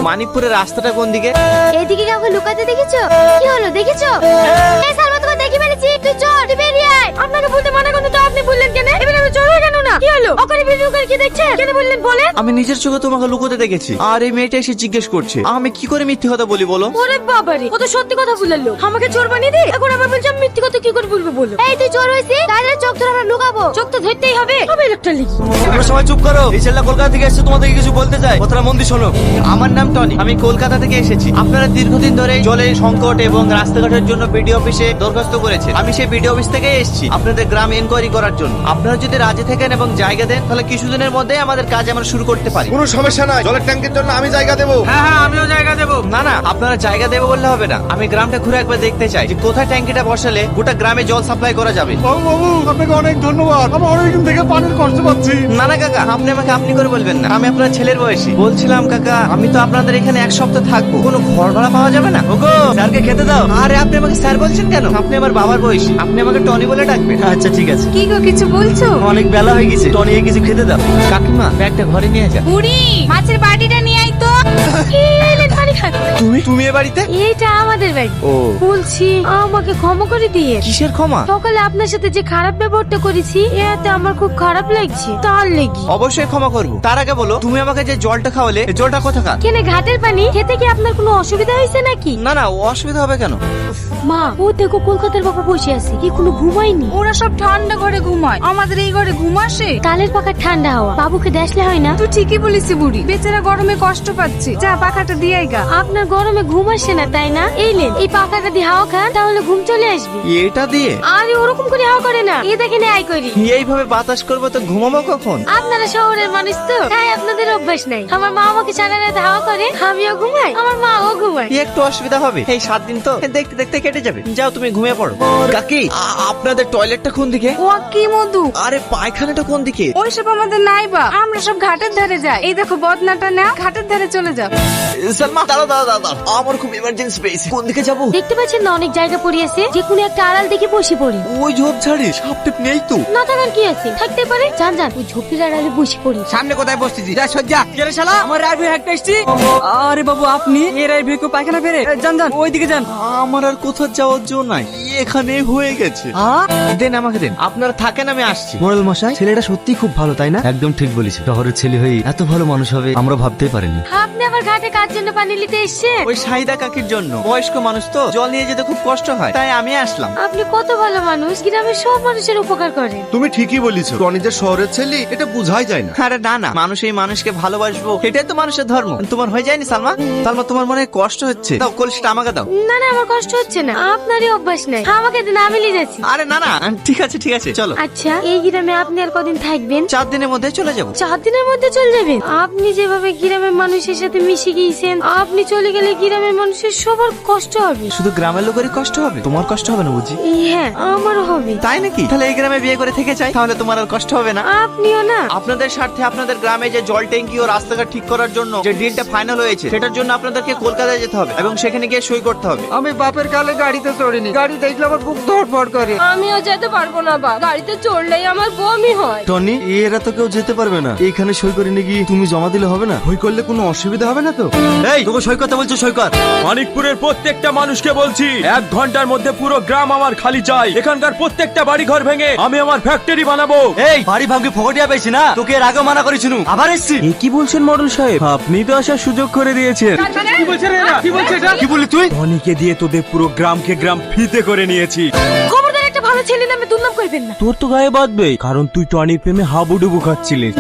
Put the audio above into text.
মানিকপুরের রাস্তাটা কোন দিকে? এইদিকে কাউকে লুকাতে দেখেছো? কি হলো দেখেছো? এই সালমা তোমাকে দেখি ফেলেছি, তুই চল, তুই বেরিয়ে আয়। আপনাকে বলতে মানা করতে তো আপনি বললেন কেন? এবারে আমি চলে কেন না? কি হলো? ওখানে ভিডিও করে কি দেখছেন? কেন বললেন বলেন? আমি নিজের চোখে তোমাকে লুকোতে দেখেছি, আর এই মেয়েটা এসে জিজ্ঞেস করছে আমি কি করে মিথ্যে কথা বলি বলো? ওরে বাবারে, ও তো সত্যি কথা বললো। আমাকে চোর বানিয়ে দি, এখন আবার বলছে আমি মিথ্যে কথা কি করে বলবো বলো? এই তুই চোর হইছিস, তাহলে চোখ ধরে আমরা লুকাবো। চোখ তো ধরতেই হবে। হবে লোকটা লিখি। তোমরা সবাই চুপ করো। এই ছেলেটা কলকাতা থেকে এসেছে, তোমাদেরকে কিছু বলতে চাই, কথাটা মন দিয়ে শোনো। আমার নাম টনি, আমি কলকাতা থেকে এসেছি। আপনারা দীর্ঘদিন ধরে জলের সংকট এবং রাস্তাঘাটের জন্য বিডিও অফিসে দরখাস্ত করেছেন। আমি সেই বিডিও অফিস থেকে এসেছি আপনাদের গ্রাম এনকোয়ারি করার জন্য। আপনারা যদি রাজি থাকেন এবং জায়গা দেন, তাহলে কিছুদিনের মধ্যে আমাদের কাজ আমরা শুরু করতে পারি। কোনো সমস্যা নাই, জলের ট্যাঙ্কের জন্য আমি জায়গা দেবো। হ্যাঁ, আমিও জায়গা দেবো। না না, আপনারা জায়গা দেবো বললে হবে না। আমি গ্রামটা ঘুরে একবার দেখতে চাই যে কোথায় ট্যাঙ্কিটা বসালে গোটা গ্রামে জল সাপ্লাই করা যাবে। বাবু আপনাকে অনেক ধন্যবাদ, আমি অনেকদিন থেকে পানির কষ্ট পাচ্ছি। না না কাকা, আপনি আমাকে আপনি করে বলবেন না, আমি আপনার ছেলের বয়সী। বলছিলাম কাকা, আমি তো আপনাদের এখানে এক সপ্তাহ থাকবো, কোনো ঘর ভাড়া পাওয়া যাবে না? ওগো, স্যারকে খেতে দাও। আরে আপনি আমাকে স্যার বলছেন কেন? আপনি আমার বাবার বয়সী, আপনি আমাকে টনি বলে ডাকবেন। আচ্ছা ঠিক আছে। কি গো কিছু বলছো? অনেক বেলা হয়ে গেছে, টনিকে কিছু খেতে দাও। কাকিমা, ব্যাগটা ঘরে নিয়ে যা। বুড়ি, মাছের বাটিটা নিয়ে আই তো। এলেন পানি খান। তুমি এ বাড়িতে? এইটা আমাদের বাড়ি। ও, বলছি আমাকে ক্ষমা করে দিয়ে। কিসের ক্ষমা? সকালে আপনার সাথে যে খারাপ ব্যবহারটা করেছি, এতে আমার খুব খারাপ লাগছে, তার লেগে। অবশ্যই ক্ষমা করবো। তার আগে বলো, তুমি আমাকে যে জলটা খাওয়ালে, এই জলটা কোথাকার? কেনে ঘাটের পানি? খেতে কি আপনার কোনো অসুবিধা হয়েছে নাকি? না না, অসুবিধা হবে কেন? মা, ও দেখো কলকাতার বাবা বসে আছে, কি কোনো ঘুমায়নি? ওরা সব ঠান্ডা ঘরে ঘুমায়, আমাদের এই ঘরে ঘুম আসে? তালের পাকা ঠান্ডা হাওয়া বাবুকে দেখলে হয় না? তুই ঠিকই বলিস বুড়ি, বেচারা গরমে কষ্ট পাচ্ছে, যা পাখাটা দিয়ে গা। আপনার গরমে ঘুম আসে না তাই না? এই নেন, এই পাখাটা দিয়ে হাওয়া খান, তাহলে ঘুম চলে আসবে। এটা দিয়ে? আরে ওরকম করে হাওয়া করে না, এই দেখেন আই করি। এইভাবে বাতাস করবো তো ঘুমাবো কখন? আপনারা শহরের মানুষ তো, তাই আপনাদের অভ্যাস নাই। আমার মা আমাকে সারা রাত হাওয়া করে, আমিও ঘুমাই, আমার মাও ঘুমায়। কি একটু অসুবিধা হবে? এই 7 দিন তো দেখতে দেখতে কেটে যাবে। যাও তুমি ঘুমিয়ে পড়ো। কাকি, আপনাদের টয়লেটটা কোন দিকে? ও কি মধু, আরে পায়খানাটা কোন দিকে? ওইসব আমাদের নাই বা, আমরা সব ঘাটের ধারে যাই। এই দেখো বদনাটা না, ঘাটের ধারে চলে যাও। সালমা, দাঁড়াও, আমার খুব ইমার্জেন্সি পেয়েছে। কোন দিকে যাবো? দেখতে পাচ্ছেন না অনেক জায়গা পড়িয়েছে, যে কোনো একটা আড়াল দেখে বসে পড়ি। ওই ঝোপঝাড়ে সাপ টেপ নেই তো? না থাকার কি আছে, থাকতে পারে। যান যান, ওই ঝোপটির আড়ালে বসে পড়ি। সামনে কোথায় বসতেছি? যা সজ্জা কেরে শালা, আমার রাইভে একটা এসছি। আরে বাবু, আপনি এই রাইভে কো পায়খানা ফেরে? যান যান, ওইদিকে যান। আমার আর কোথাও যাওয়ার জন্য নাই, এখানে হয়ে গেছে। দেন আমাকে দেন, আপনারা থাকেন, আমি আসছি। মোড়ল মশাই, ছেলেটা সত্যি খুব ভালো তাই না? একদম ঠিক বলিস, শহরের ছেলে হয়ে এত ভালো মানুষ হবে আমরা ভাবতেই পারিনি। আপনি আবার ঘাটে কার জন্য পানি নিতে এসেছেন? ওই সাহিদা কাকির জন্য। বয়স্ক মানুষ তো, জল নিয়ে যেতে খুব কষ্ট হয়, তাই আমি আসলাম। আপনি কত ভালো মানুষ, গ্রামের সব মানুষের উপকার করেন। তুমি ঠিকই বলিস, টনি যে শহরের ছেলে এটা বোঝাই যায় না। আরে না না, মানুষ এই মানুষকে ভালোবাসবো, এটাই তো মানুষের ধর্ম। তোমার হয়ে যায়নি সালমা? সালমা, তোমার মনে হয় কষ্ট হচ্ছে, দাও কলসিটা আমাকে দাও। না না, আমার কষ্ট হচ্ছে না, আপনারই অভ্যাস নাই। আমাকে দিন, আমি নিয়ে যাচ্ছি। আরে না না, ঠিক আছে চলো। আচ্ছা, এই গ্রামে আপনি আর কদিন থাকবেন? 4 দিনের মধ্যে চলে যাবো। 4 দিনের মধ্যে চলে যাবেন? আপনি যেভাবে গ্রামের মানুষের সাথে মিশে গিয়েছেন, আপনি চলে গেলে গ্রামের মানুষের সবার কষ্ট হবে। শুধু গ্রামের লোকেরই কষ্ট হবে, তোমার কষ্ট হবে না বুঝি? হ্যাঁ, আমারও হবে। তাই নাকি? তাহলে এই গ্রামে বিয়ে করে থেকে চাই, তাহলে তোমার আর কষ্ট হবে না। আপনিও না? আপনাদের স্বার্থে আপনাদের গ্রামে যে জল ট্যাঙ্কি ও রাস্তাঘাট ঠিক করার জন্য যে ডিলটা ফাইনাল হয়েছে, সেটার জন্য আপনাদেরকে কলকাতায় যেতে হবে এবং সেখানে গিয়ে সই করতে হবে। আমি বাপের কালে গাড়িতে চড়িনি, গাড়ি দেখলে আমার বুক ধড়ফড় করে। আমিও যেতে পারবো না বা, গাড়িতে চড়লেই আমার বমি হয়। টনি, এরা তো কেউ যেতে পারবে না, এখানে সই করে নিয়ে গিয়ে তুমি জমা দিলে হবে না? বই করলে কোনো অসুবিধা হবে না তো? এই তোকে সই করতে বলছো, সই কর। মানিকপুরের প্রত্যেকটা মানুষকে বলছি, 1 ঘন্টার মধ্যে পুরো গ্রাম আমার খালি চাই। এখানকার প্রত্যেকটা বাড়ি ঘর ভেঙে আমি আমার ফ্যাক্টরি বানাবো। এই বাড়ি ভাঙে ফকটিয়া পেয়েছি না, তোকে এর আগে মানা করেছিল, আবার এসছি। কি বলছেন মডেল সাহেব? আপনি তো আসার সুযোগ করে দিয়েছেন। কি বললি তুই? ধনীকে দিয়ে তোদের পুরো গ্রামকে গ্রাম ফিতে করে নিয়েছি। খবরদার একটা ভালো ছেলে নামে দুর্নাম করবেন না। তোর তো গায়ে বাঁধবে, কারণ তুই টনির প্রেমে হাবুডুবু খাচ্ছিলিস।